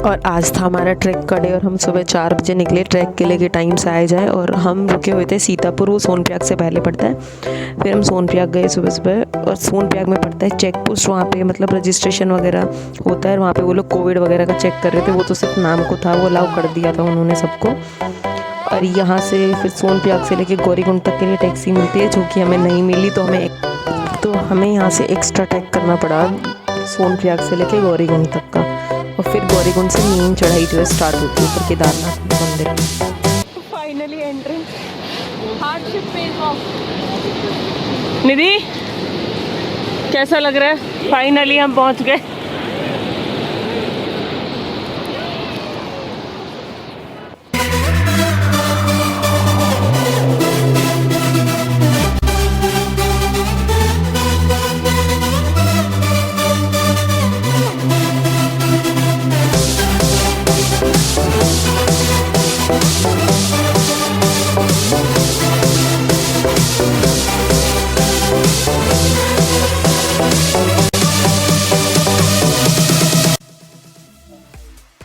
और आज था हमारा ट्रैक का डे और हम सुबह 4 बजे निकले ट्रैक के लिए कि टाइम से आए जाए। और हम रुके हुए थे सीतापुर, वो सोनप्रयाग से पहले पड़ता है। फिर हम सोनप्रयाग गए सुबह सुबह, और सोनप्रयाग में पड़ता है चेक पोस्ट। वहाँ पे मतलब रजिस्ट्रेशन वगैरह होता है, वहाँ पे वो लोग कोविड वगैरह का चेक कर रहे थे। वो तो सिर्फ नाम को था, वो अलाउ कर दिया था उन्होंने सबको। और यहाँ से फिर सोनप्रयाग से लेके गौरीकुंड तक के लिए टैक्सी मिलती है, जो कि हमें नहीं मिली, तो हमें यहाँ से एक्स्ट्रा टैक करना पड़ा सोनप्रयाग से लेके गौरीकुंड तक का। और फिर गौरीकुंड से मेन चढ़ाई जो है स्टार्ट होती है ऊपर केदारनाथ मंदिर। Finally entrance, hardship pays off. Nidhi कैसा लग रहा है? फाइनली हम पहुंच गए।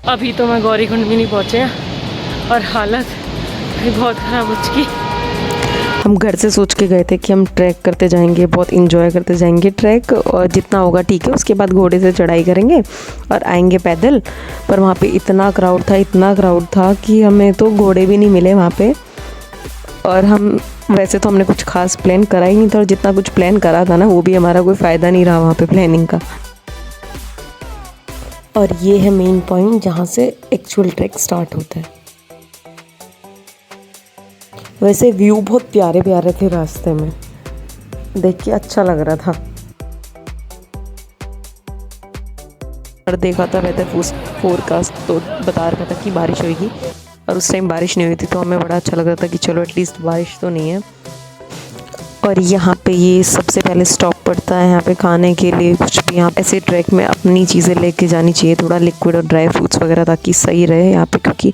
अभी तो मैं गौरीकुंड भी नहीं पहुँचे और हालत भी बहुत ख़राब हो चुकी। हम घर से सोच के गए थे कि हम ट्रैक करते जाएंगे, बहुत इंजॉय करते जाएंगे ट्रैक, और जितना होगा ठीक है, उसके बाद घोड़े से चढ़ाई करेंगे और आएंगे पैदल। पर वहाँ पे इतना क्राउड था कि हमें तो घोड़े भी नहीं मिले वहाँ पे। और वैसे तो हमने कुछ खास प्लान करा ही नहीं था, और जितना कुछ प्लान करा था ना, वो भी हमारा कोई फ़ायदा नहीं रहा वहाँ पे प्लानिंग का। और ये है मेन पॉइंट जहाँ से एक्चुअल ट्रैक स्टार्ट होता है। वैसे व्यू बहुत प्यारे प्यारे थे रास्ते में, देख के अच्छा लग रहा था। और देखा था वेदर फोरकास्ट, तो बता रहा था कि बारिश होगी, और उस टाइम बारिश नहीं हुई थी, तो हमें बड़ा अच्छा लग रहा था कि चलो एटलीस्ट बारिश तो नहीं है। और यहाँ पे ये सबसे पहले स्टॉप पड़ता है यहाँ पे खाने के लिए कुछ भी। यहाँ ऐसे ट्रैक में अपनी चीज़ें लेके जानी चाहिए, थोड़ा लिक्विड और ड्राई फ्रूट्स वगैरह, ताकि सही रहे यहाँ पे, क्योंकि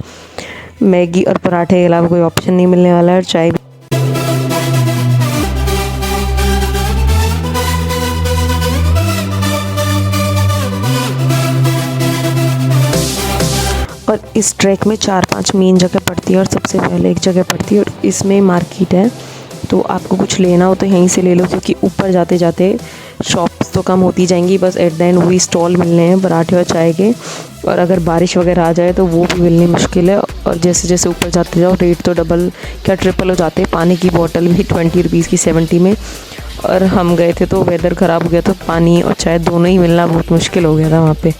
मैगी और पराठे के अलावा कोई ऑप्शन नहीं मिलने वाला है। और चाय और इस ट्रैक में 4-5 मेन जगह पड़ती है, और सबसे पहले एक जगह पड़ती है, और इसमें मार्केट है। तो आपको कुछ लेना हो तो यहीं से ले लो, क्योंकि ऊपर जाते जाते शॉप्स तो कम होती जाएंगी, बस एट द एंड वही स्टॉल मिलने हैं पराठे और चाय के। और अगर बारिश वगैरह आ जाए तो वो भी मिलनी मुश्किल है। और जैसे जैसे ऊपर जाते जाओ रेट तो डबल क्या ट्रिपल हो जाते हैं। पानी की बोतल भी 20 रुपीज़ की 70 में। और हम गए थे तो वेदर ख़राब हो गया, तो पानी और चाय दोनों ही मिलना बहुत मुश्किल हो गया था वहाँ पे।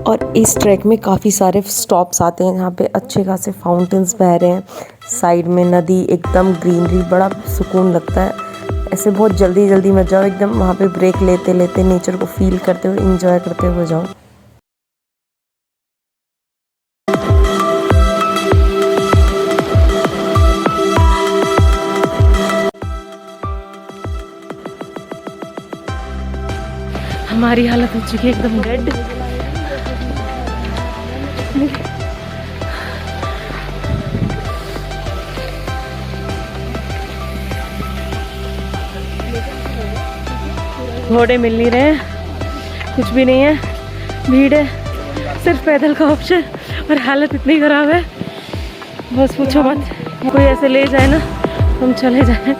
और इस ट्रैक में काफ़ी सारे स्टॉप्स आते हैं, यहाँ पे अच्छे खासे फाउंटेन्स बह रहे हैं, साइड में नदी, एकदम ग्रीनरी, बड़ा सुकून लगता है। ऐसे बहुत जल्दी जल्दी मत जाओ, एकदम वहाँ पे ब्रेक लेते लेते नेचर को फील करते हुए एंजॉय करते हुए जाओ। हमारी हालत हो चुकी है एकदम डेड। घोड़े मिल नहीं रहे हैं, कुछ भी नहीं है, भीड़ है, सिर्फ पैदल का ऑप्शन। और हालत इतनी ख़राब है बस पूछो मत। कोई ऐसे ले जाए ना, हम चले जाएं।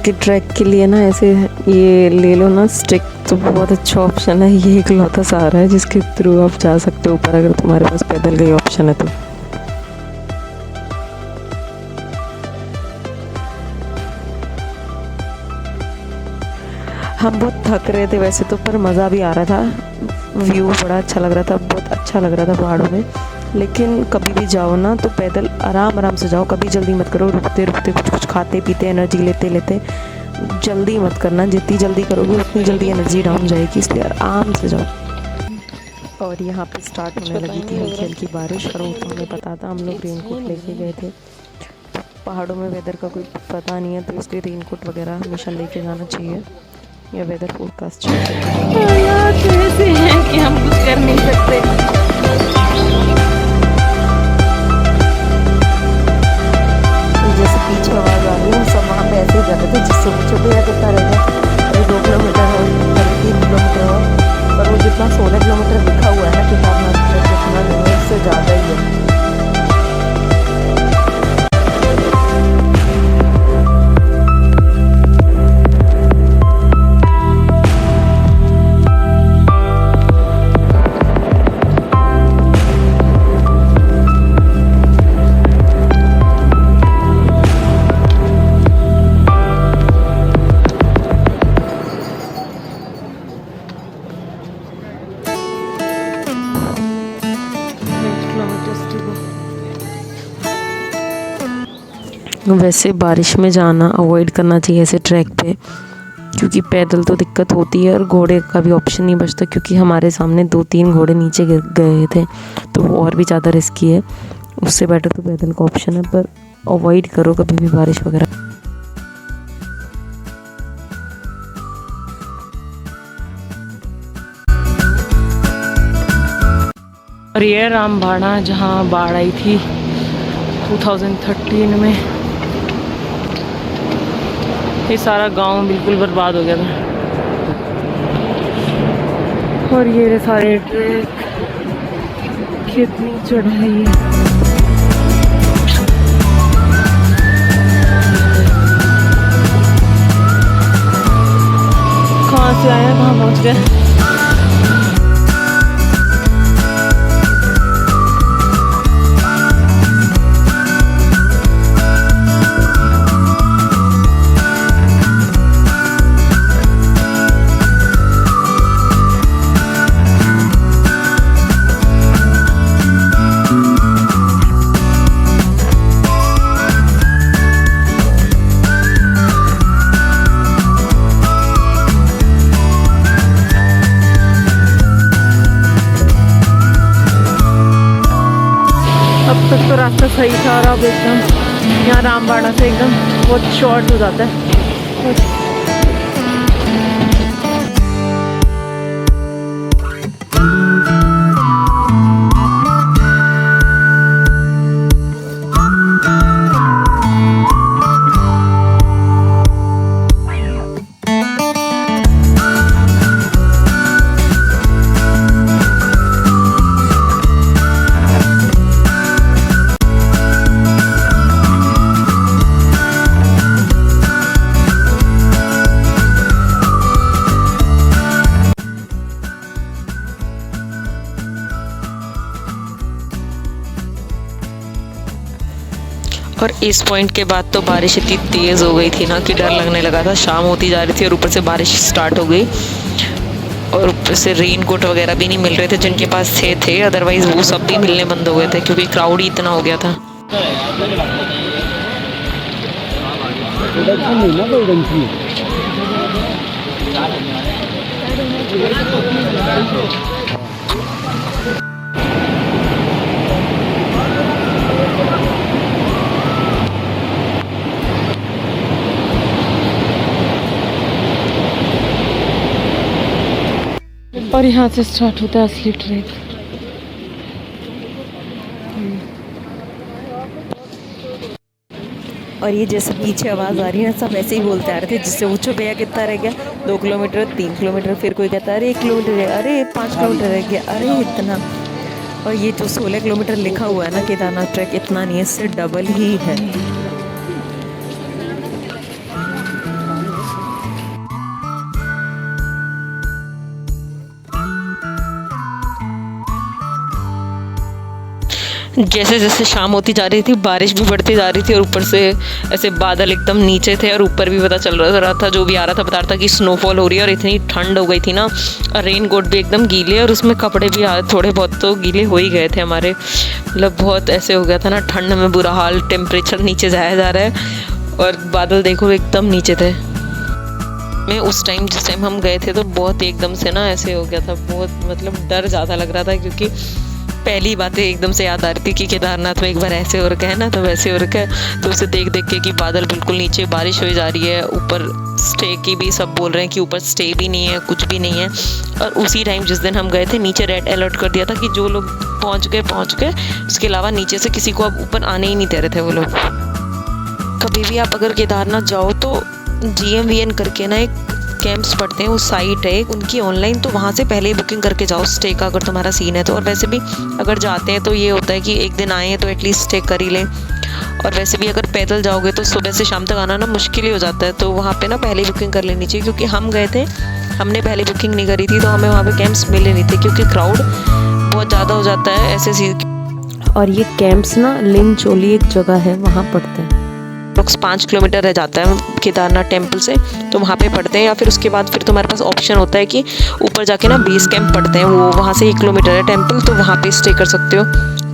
के ट्रैक के लिए ना ऐसे ये ले लो ना स्टिक, तो बहुत अच्छा ऑप्शन है। ये एक लौता सहारा है जिसके थ्रू आप जा सकते हो ऊपर, अगर तुम्हारे पास पैदल का ही ऑप्शन है तो। हम बहुत थक रहे थे वैसे तो, पर मज़ा भी आ रहा था। व्यू बड़ा अच्छा लग रहा था, बहुत अच्छा लग रहा था पहाड़ों में। लेकिन कभी भी जाओ ना तो पैदल आराम आराम से जाओ, कभी जल्दी मत करो, रुकते रुकते कुछ कुछ खाते पीते एनर्जी लेते लेते जल्दी मत करना। जितनी जल्दी करोगे उतनी जल्दी एनर्जी डाउन जाएगी, इसलिए आराम से जाओ। और यहाँ पे स्टार्ट होने लगी थी हल्की हल्की बारिश, और वो तो हमें पता था, हम लोग रेनकोट लेके गए थे। पहाड़ों में वेदर का कोई पता नहीं है, तो इसलिए रेनकोट वगैरह हमेशा लेके जाना चाहिए, या वेदर फोरकास्ट चेक करके। यार तो ऐसे हैं कि हम कुछ कर नहीं सकते। जैसे पीछे आवाज़ आ रही है, सब वहाँ पे ऐसे ही कर रहे थे, जिससे मुझे भैया कितना रहेगा, अभी 2 किलोमीटर है, अभी 3 किलोमीटर है, पर वो जितना 16 किलोमीटर लिखा हुआ है ना केदारनाथ में, जितना नहीं है, उससे ज़्यादा ही है। वैसे बारिश में जाना अवॉइड करना चाहिए ऐसे ट्रैक पे, क्योंकि पैदल तो दिक्कत होती है और घोड़े का भी ऑप्शन नहीं बचता, क्योंकि हमारे सामने 2-3 घोड़े नीचे गिर गए थे, तो वो और भी ज़्यादा रिस्की है। उससे बेटर तो पैदल का ऑप्शन है, पर अवॉइड करो कभी भी बारिश वगैरह। और ये रामबाड़ा जहाँ बाढ़ आई थी 2013 में, ये सारा गांव बिल्कुल बर्बाद हो गया था। और ये सारे ट्रैक, कितनी चढ़ाई है। कहाँ से आए हैं, कहाँ पहुँच गए। अब तक तो रास्ता सही था, और अब एकदम यहाँ रामबाड़ा से एकदम बहुत शॉर्ट हो जाता है। और इस पॉइंट के बाद तो बारिश इतनी तेज़ हो गई थी ना कि डर लगने लगा था। शाम होती जा रही थी और ऊपर से बारिश स्टार्ट हो गई, और ऊपर से रेन कोट वगैरह भी नहीं मिल रहे थे। जिनके पास थे अदरवाइज़ वो सब भी मिलने बंद हो गए थे, क्योंकि क्राउड ही इतना हो गया था। और यहाँ से स्टार्ट होता है असली ट्रैक। और ये जैसे पीछे आवाज़ आ रही है ना, सब ऐसे ही बोलते आ रहे थे, जिससे पूछो भैया कितना रह गया, 2 किलोमीटर, 3 किलोमीटर, फिर कोई कहता है अरे 1 किलोमीटर है, अरे 5 किलोमीटर रह गया, अरे इतना। और ये जो 16 किलोमीटर लिखा हुआ है ना केदारनाथ ट्रैक, इतना नहीं है, इससे डबल ही है। जैसे जैसे शाम होती जा रही थी बारिश भी बढ़ती जा रही थी और ऊपर से ऐसे बादल एकदम नीचे थे और ऊपर भी पता चल रहा था जो भी आ रहा था बता रहा था कि स्नोफॉल हो रही है और इतनी ठंड हो गई थी ना। और रेन कोट भी एकदम गीले और उसमें कपड़े भी थोड़े बहुत तो गीले हो ही गए थे हमारे, मतलब बहुत ऐसे हो गया था ना ठंड में बुरा हाल। टेम्परेचर नीचे जाया जा रहा है और बादल देखो एकदम नीचे थे। मैं उस टाइम जिस टाइम हम गए थे तो बहुत एकदम से ना ऐसे हो गया था, बहुत मतलब डर ज़्यादा लग रहा था क्योंकि पहली बातें एकदम से याद आ रही थी कि केदारनाथ में एक बार ऐसे हो रखा है ना, तो वैसे हो रखा है। तो उसे देख देख के कि बादल बिल्कुल नीचे, बारिश हो जा रही है, ऊपर स्टे की भी सब बोल रहे हैं कि ऊपर स्टे भी नहीं है, कुछ भी नहीं है। और उसी टाइम जिस दिन हम गए थे नीचे रेड अलर्ट कर दिया था कि जो लोग पहुँच गए, उसके अलावा नीचे से किसी को अब ऊपर आने ही नहीं दे रहे थे वो लोग। कभी भी आप अगर केदारनाथ जाओ तो GMVN करके ना एक कैंप्स पड़ते हैं, उस साइट है उनकी ऑनलाइन, तो वहाँ से पहले ही बुकिंग करके जाओ स्टे का अगर तुम्हारा सीन है तो। और वैसे भी अगर जाते हैं तो ये होता है कि एक दिन आए हैं तो एटलीस्ट स्टे कर ही लें। और वैसे भी अगर पैदल जाओगे तो सुबह से शाम तक आना ना मुश्किल ही हो जाता है, तो वहाँ पे ना पहले ही बुकिंग कर लेनी चाहिए। क्योंकि हम गए थे, हमने पहले बुकिंग नहीं करी थी तो हमें वहाँ पर कैंप्स मिले नहीं थे क्योंकि क्राउड बहुत ज़्यादा हो जाता है ऐसे। और ये कैंप्स ना लिनचोली एक जगह है, वहाँ पड़ते हैं। 5 किलोमीटर रह जाता है केदारनाथ टेम्पल से, तो वहाँ पे पढ़ते हैं। या फिर उसके बाद फिर तुम्हारे पास ऑप्शन होता है कि ऊपर जाके ना बेस कैंप पढ़ते हैं, वो वहाँ से 1 किलोमीटर है टेम्पल, तो वहाँ पे स्टे कर सकते हो।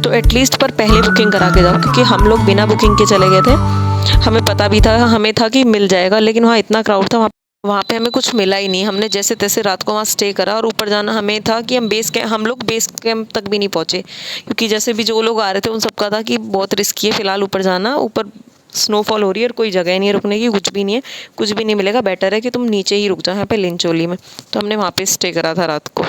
तो एटलीस्ट पर पहले बुकिंग करा के जाओ, क्योंकि हम लोग बिना बुकिंग के चले गए थे। हमें पता भी था, हमें था कि मिल जाएगा, लेकिन वहाँ इतना क्राउड था, वहाँ पे हमें कुछ मिला ही नहीं। हमने जैसे तैसे रात को वहाँ स्टे करा और ऊपर जाना हमें था कि हम लोग बेस कैंप तक भी नहीं पहुँचे, क्योंकि जैसे भी जो लोग आ रहे थे उन सबका था कि बहुत रिस्की है फिलहाल ऊपर जाना, ऊपर स्नोफॉल हो रही है और कोई जगह नहीं है रुकने की, कुछ भी नहीं है, कुछ भी नहीं मिलेगा, बेटर है कि तुम नीचे ही रुक जाओ यहाँ पे लिनचोली में। तो हमने वहाँ पे स्टे करा था रात को।